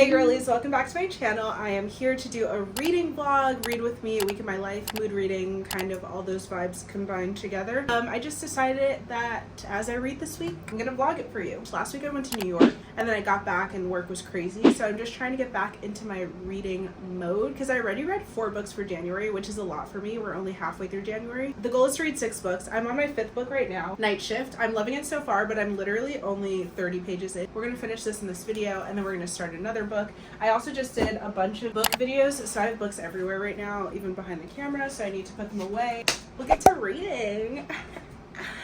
Hey girlies, welcome back to my channel. I am here to do a reading vlog, read with me, a week in my life, mood reading, kind of all those vibes combined together. I just decided that as I read this week, I'm gonna vlog it for you. Last week I went to New York and then I got back and work was crazy, so I'm just trying to get back into my reading mode because I already read 4 books for January, which is a lot for me. We're only halfway through January. The goal is to read 6 books. I'm on my 5th book right now, Night Shift. I'm loving it so far, but I'm literally only 30 pages in. We're gonna finish this in this video and then we're gonna start another book. I also just did a bunch of book videos, so I have books everywhere right now, even behind the camera, so I need to put them away. We'll get to reading.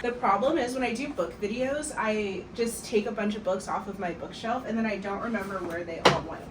The problem is when I do book videos, I just take a bunch of books off of my bookshelf and then I don't remember where they all went.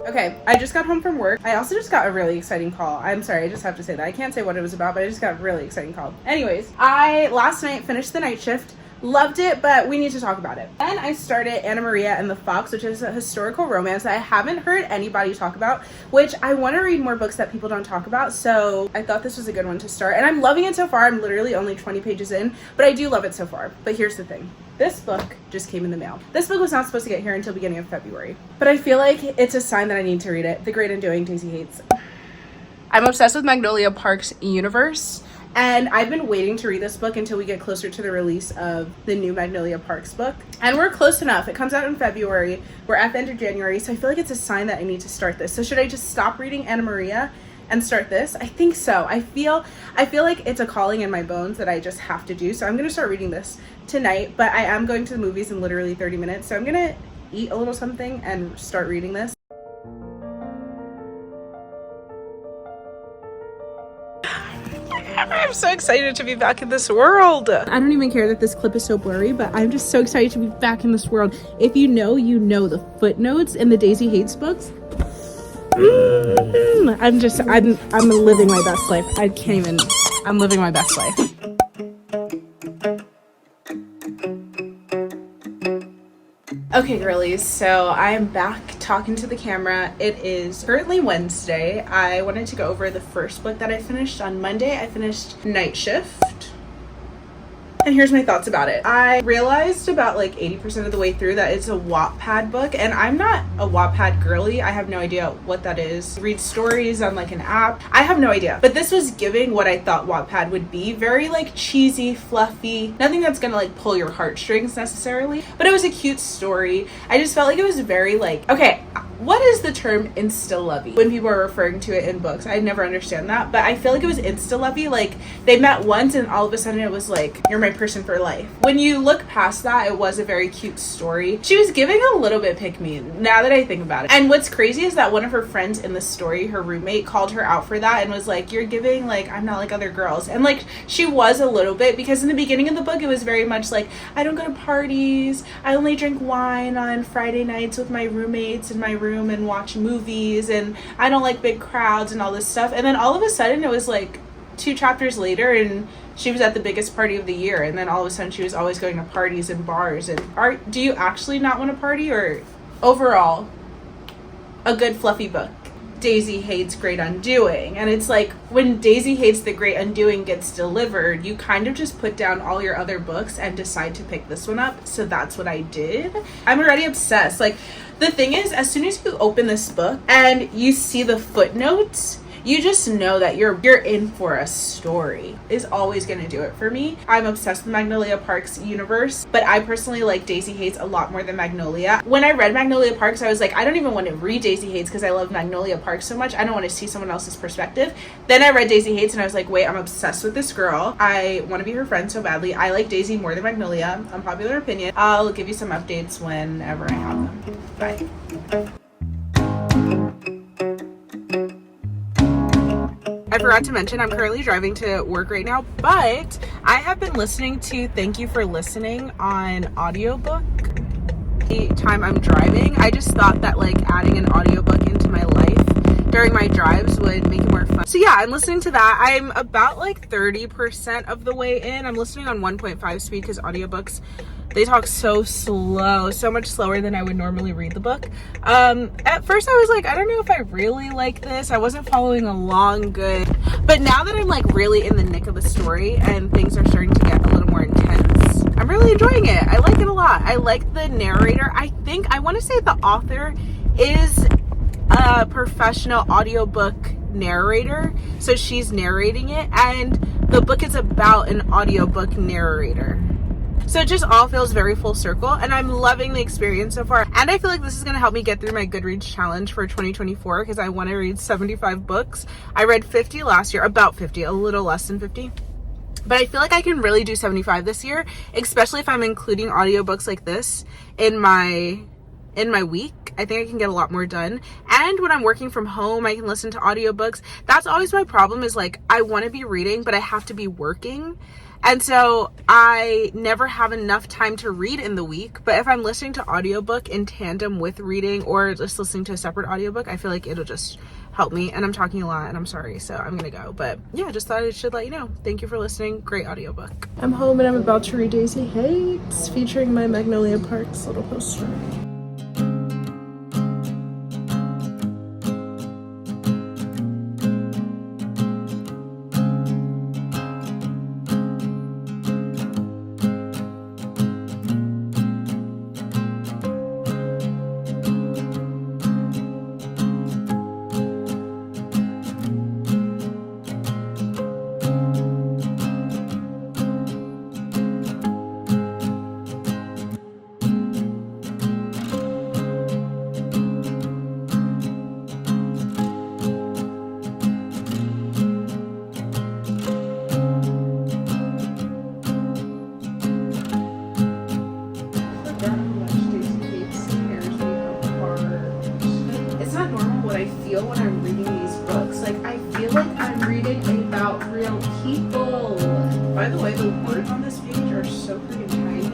Okay, I just got home from work. I also just got a really exciting call. I'm sorry, I just have to say that. I can't say what it was about, but I just got a really exciting call. Anyways, I last night finished The Night Shift. Loved it, but we need to talk about it. Then I started Anna Maria and the Fox, which is a historical romance that I haven't heard anybody talk about, which I want to read more books that people don't talk about, so I thought this was a good one to start. And I'm loving it so far. I'm literally only 20 pages in, but I do love it so far. But here's the thing. This book just came in the mail. This book was not supposed to get here until beginning of February, but I feel like it's a sign that I need to read it. The Great Undoing, Daisy Hates. I'm obsessed with Magnolia Park's universe. And I've been waiting to read this book until we get closer to the release of the new Magnolia Parks book. And we're close enough. It comes out in February. We're at the end of January. So I feel like it's a sign that I need to start this. So should I just stop reading Anna Maria and start this? I think so. I feel like it's a calling in my bones that I just have to do. So I'm going to start reading this tonight. But I am going to the movies in literally 30 minutes. So I'm going to eat a little something and start reading this. I'm so excited to be back in this world. I don't even care that this clip is so blurry, but I'm just so excited to be back in this world. If you know, you know the footnotes in the Daisy Hates books. I'm living my best life. I'm living my best life. Okay, girlies, so I am back talking to the camera. It is currently Wednesday. I wanted to go over the first book that I finished on Monday. I finished Night Shift. And here's my thoughts about it. I realized about like 80% of the way through that it's a Wattpad book, and I'm not a Wattpad girly. I have no idea what that is. Read stories on like an app. I have no idea. But this was giving what I thought Wattpad would be. Very like cheesy, fluffy. Nothing that's gonna like pull your heartstrings necessarily. But it was a cute story. I just felt like it was very like, okay, what is the term insta-lovey when people are referring to it in books? I never understand that, but I feel like it was insta-lovey. Like they met once and all of a sudden it was like, you're my person for life. When you look past that, it was a very cute story. She was giving a little bit pick me now that I think about it. And what's crazy is that one of her friends in the story, her roommate, called her out for that and was like, you're giving like, I'm not like other girls. And like she was a little bit, because in the beginning of the book it was very much like, I don't go to parties, I only drink wine on Friday nights with my roommates in my room and watch movies, and I don't like big crowds and all this stuff. And then all of a sudden it was like 2 chapters later and she was at the biggest party of the year, and then all of a sudden she was always going to parties and bars. And do you actually not want to party? Or overall a good fluffy book? Daisy Hates Great Undoing. And it's like when Daisy Hates the Great Undoing gets delivered, you kind of just put down all your other books and decide to pick this one up. So that's what I did. I'm already obsessed. Like the thing is, as soon as you open this book and you see the footnotes, you just know that you're in for a story. Is always going to do it for me. I'm obsessed with Magnolia Park's universe, but I personally like Daisy Hates a lot more than Magnolia. When I read Magnolia Parks, I was like, I don't even want to read Daisy Hates because I love Magnolia Park so much. I don't want to see someone else's perspective. Then I read Daisy Hates and I was like, wait, I'm obsessed with this girl. I want to be her friend so badly. I like Daisy more than Magnolia. Unpopular opinion. I'll give you some updates whenever I have them. Bye. I forgot to mention I'm currently driving to work right now, but I have been listening to Thank You for Listening on audiobook the time I'm driving. I just thought that like adding an audiobook into my life during my drives would make it more fun. So yeah, I'm listening to that. I'm about like 30% of the way in. I'm listening on 1.5 speed because audiobooks, they talk so slow, so much slower than I would normally read the book. At first I was like, I don't know if I really like this. I wasn't following along good. But now that I'm like really in the nick of the story and things are starting to get a little more intense, I'm really enjoying it. I like it a lot. I like the narrator. I want to say the author is a professional audiobook narrator. So she's narrating it, and the book is about an audiobook narrator. So it just all feels very full circle, and I'm loving the experience so far. And I feel like this is going to help me get through my Goodreads challenge for 2024 because I want to read 75 books. I read 50 last year, about 50, a little less than 50. But I feel like I can really do 75 this year, especially if I'm including audiobooks like this in my week. I think I can get a lot more done. And when I'm working from home, I can listen to audiobooks. That's always my problem, is like I want to be reading, but I have to be working. And so I never have enough time to read in the week. But if I'm listening to audiobook in tandem with reading or just listening to a separate audiobook, I feel like it'll just help me. And I'm talking a lot and I'm sorry, so I'm gonna go. But yeah, just thought I should let you know. Thank you for listening. Great audiobook. I'm home and I'm about to read Daisy Hates, featuring my Magnolia Parks little poster. When I'm reading these books, like I feel like I'm reading about real people. By the way, the words on this page are so freaking tiny.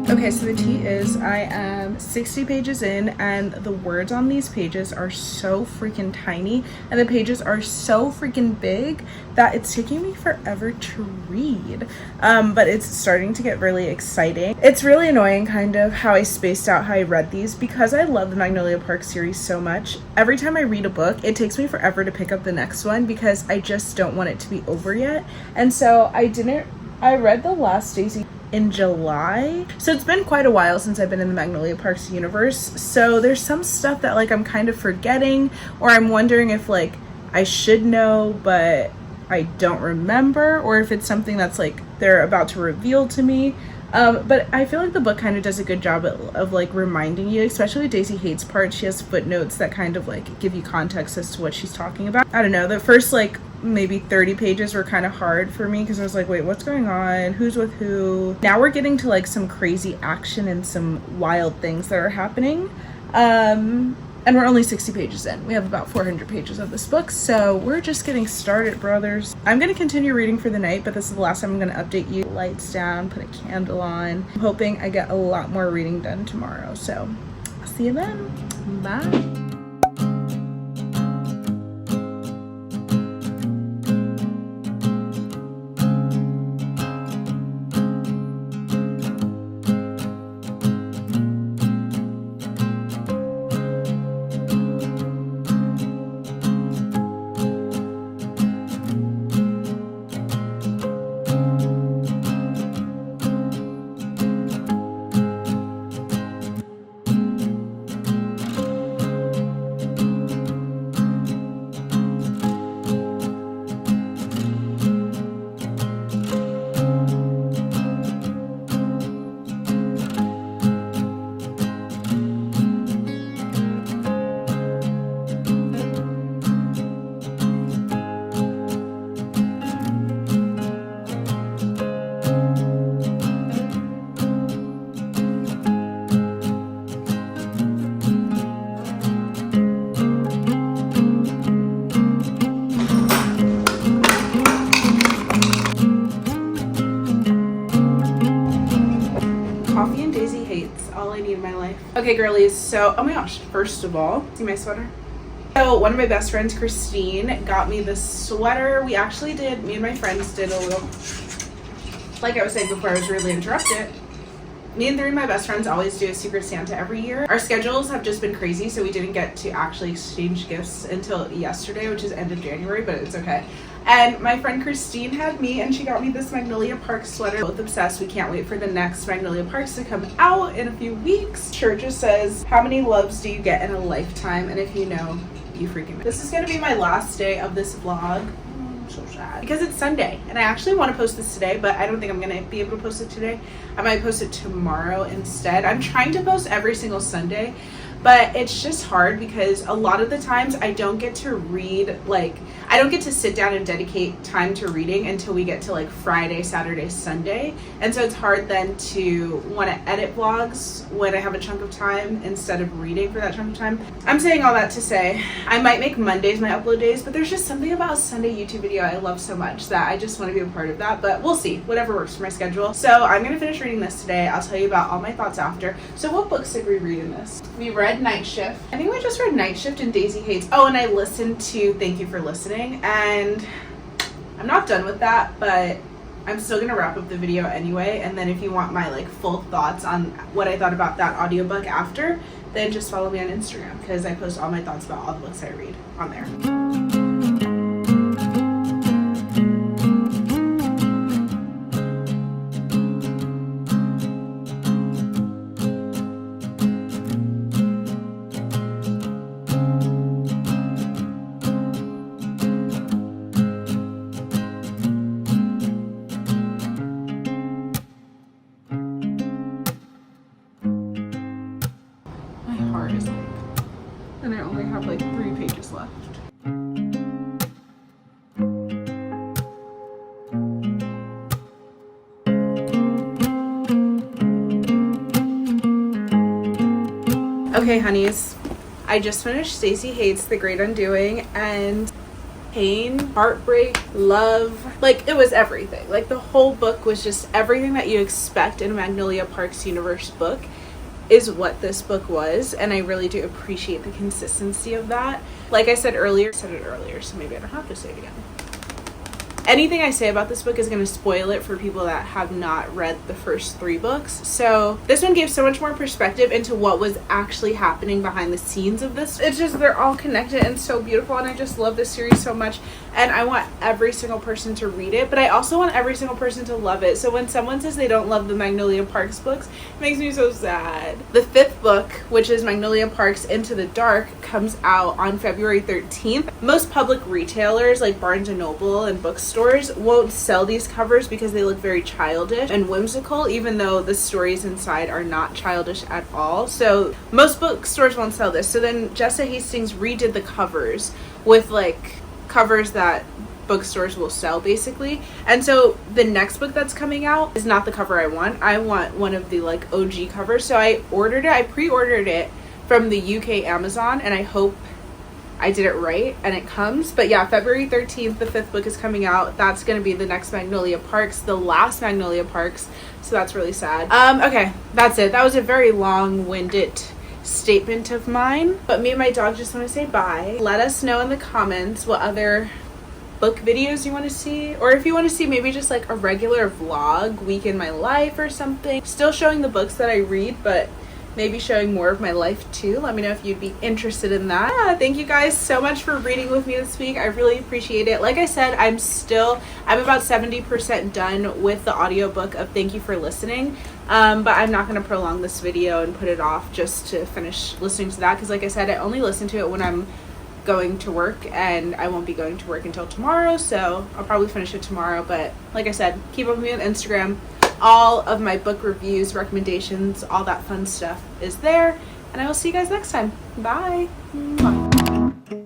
Okay, so the tea is I am 60 pages in and the words on these pages are so freaking tiny and the pages are so freaking big that it's taking me forever to read. But it's starting to get really exciting. It's really annoying kind of how I spaced out how I read these because I love the Magnolia Park series so much. Every time I read a book, it takes me forever to pick up the next one because I just don't want it to be over yet. And so I read the last Daisy in July, so it's been quite a while since I've been in the Magnolia Parks universe, so there's some stuff that like I'm kind of forgetting, or I'm wondering if like I should know but I don't remember, or if it's something that's like they're about to reveal to me. But I feel like the book kind of does a good job of like reminding you, especially Daisy Hates part. She has footnotes that kind of like give you context as to what she's talking about. I don't know, the first like maybe 30 pages were kind of hard for me because I was like, wait, what's going on? Who's with who? Now we're getting to like some crazy action and some wild things that are happening. And we're only 60 pages in. We have about 400 pages of this book, so we're just getting started, brothers. I'm gonna continue reading for the night, but this is the last time I'm gonna update you. Lights down, put a candle on. I'm hoping I get a lot more reading done tomorrow, so I'll see you then. Bye. Okay, girlies, so, oh my gosh, first of all, see my sweater? So one of my best friends, Christine, got me this sweater. Me and my friends did a little, like I was saying before I was really interrupted. Me and three of my best friends always do a Secret Santa every year. Our schedules have just been crazy, so we didn't get to actually exchange gifts until yesterday, which is end of January, but it's okay. And my friend Christine had me, and she got me this Magnolia Parks sweater. Both obsessed. We can't wait for the next Magnolia Parks to come out in a few weeks. Shirt just says, how many loves do you get in a lifetime? And if you know, you freaking know. This is gonna be my last day of this vlog. So sad because it's Sunday and I actually want to post this today, but I don't think I'm gonna be able to post it today. I might post it tomorrow instead. I'm trying to post every single Sunday, but it's just hard because a lot of the times I don't get to read, I don't get to sit down and dedicate time to reading until we get to like Friday, Saturday, Sunday. And so it's hard then to want to edit vlogs when I have a chunk of time instead of reading for that chunk of time. I'm saying all that to say I might make Mondays my upload days, but there's just something about a Sunday YouTube video I love so much that I just want to be a part of that. But we'll see, whatever works for my schedule. So I'm going to finish reading this today. I'll tell you about all my thoughts after. So what books did we read in this? We read Night Shift. I think we just read Night Shift and Daisy Hates. Oh, and I listened to Thank You for Listening. And I'm not done with that, but I'm still gonna wrap up the video anyway. And then if you want my full thoughts on what I thought about that audiobook after, then just follow me on Instagram because I post all my thoughts about all the books I read on there. And I only have 3 pages left. Okay, honeys, I just finished Stacey Hates The Great Undoing, and pain, heartbreak, love, it was everything. The whole book was just everything that you expect in a Magnolia Parks universe book is what this book was, and I really do appreciate the consistency of that. Like I said earlier, so maybe I don't have to say it again. Anything I say about this book is going to spoil it for people that have not read the first 3 books. So this one gave so much more perspective into what was actually happening behind the scenes of this. It's just, they're all connected and so beautiful, and I just love this series so much. And I want every single person to read it, but I also want every single person to love it. So when someone says they don't love the Magnolia Parks books, it makes me so sad. The 5th book, which is Magnolia Parks Into the Dark, comes out on February 13th. Most public retailers like Barnes & Noble and bookstores won't sell these covers because they look very childish and whimsical, even though the stories inside are not childish at all. So most bookstores won't sell this. So then Jessa Hastings redid the covers with covers that bookstores will sell, basically. And so the next book that's coming out is not the cover I want. I want one of the OG covers. So I pre-ordered it from the UK Amazon, and I hope I did it right and it comes. But yeah, February 13th, the 5th book is coming out. That's going to be the next Magnolia Parks, the last Magnolia Parks. So that's really sad. Okay, that's it. That was a very long-winded statement of mine. But me and my dog just want to say bye. Let us know in the comments what other book videos you want to see, or if you want to see maybe just a regular vlog, week in my life or something. Still showing the books that I read, but maybe showing more of my life too. Let me know if you'd be interested in that. Yeah, thank you guys so much for reading with me this week. I really appreciate it. Like I said, I'm about 70% done with the audiobook of Thank You for Listening. But I'm not going to prolong this video and put it off just to finish listening to that, because like I said, I only listen to it when I'm going to work, and I won't be going to work until tomorrow, so I'll probably finish it tomorrow. But like I said, keep up with me on Instagram. All of my book reviews, recommendations, all that fun stuff is there, and I will see you guys next time. Bye. Mwah.